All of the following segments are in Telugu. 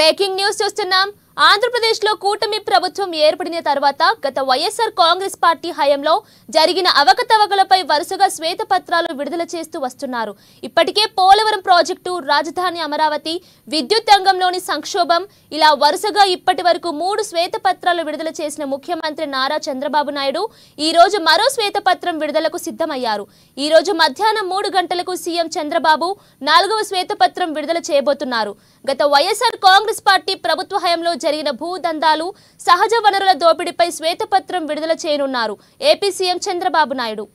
బ్రేకింగ్ న్యూస్ చూస్తున్నాం. ఆంధ్రప్రదేశ్లో కూటమి ప్రభుత్వం ఏర్పడిన తర్వాత గత వైఎస్ఆర్ కాంగ్రెస్ పార్టీ హయాంలో జరిగిన అవకతవకలపై వరుసగా శ్వేతపత్రాలు విడుదల చేస్తూ వస్తున్నారు. ఇప్పటికే పోలవరం ప్రాజెక్టు, రాజధాని అమరావతి, విద్యుత్ రంగంలోని సంక్షోభం ఇలా వరుసగా ఇప్పటి వరకు 3 శ్వేతపత్రాలు విడుదల చేసిన ముఖ్యమంత్రి నారా చంద్రబాబు నాయుడు ఈ రోజు మరో శ్వేతపత్రం విడుదలకు సిద్ధమయ్యారు. ఈ రోజు మధ్యాహ్నం 3 గంటలకు సీఎం చంద్రబాబు 4వ శ్వేతపత్రం విడుదల చేయబోతున్నారు. గత వైఎస్ఆర్ కాంగ్రెస్ పార్టీ ప్రభుత్వ హయాంలో జరిగిన భూదందాలు, సహజ వనరుల దోపిడీపై శ్వేతపత్రం విడుదల చేయనున్నారు AP CM Chandrababu Naidu.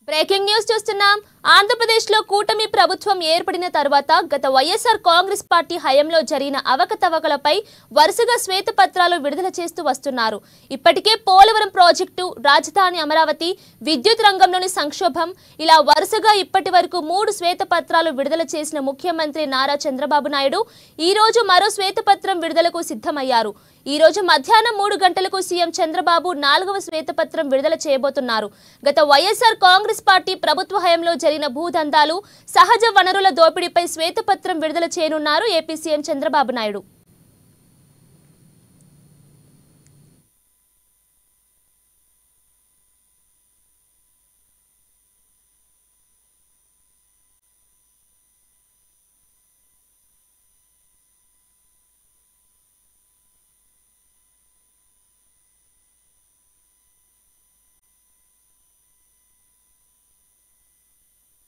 Breaking news చూస్తున్నాం. ఆంధ్రప్రదేశ్లో కూటమి ప్రభుత్వం ఏర్పడిన తర్వాత గత వైఎస్ఆర్ కాంగ్రెస్ పార్టీ హయాంలో జరిగిన అవకతవకలపై వరుసగా శ్వేతపత్రాలు విడుదల చేస్తూ వస్తున్నారు. ఇప్పటికే పోలవరం ప్రాజెక్టు, రాజధాని అమరావతి, విద్యుత్ రంగంలోని సంక్షోభం ఇలా వరుసగా ఇప్పటి వరకు 3 శ్వేతపత్రాలు విడుదల చేసిన ముఖ్యమంత్రి నారా చంద్రబాబు నాయుడు ఈ రోజు మరో శ్వేతపత్రం విడుదలకు సిద్ధమయ్యారు. ఈ రోజు మధ్యాహ్నం 3 గంటలకు సీఎం చంద్రబాబు 4వ శ్వేతపత్రం విడుదల చేయబోతున్నారు. గత వైఎస్ఆర్ కాంగ్రెస్ పార్టీ ప్రభుత్వ హయాంలో జరిగిన భూదందాలు, సహజ వనరుల దోపిడీపై శ్వేతపత్రం విడుదల చేయనున్నారు ఏపీ సీఎం చంద్రబాబు నాయుడు.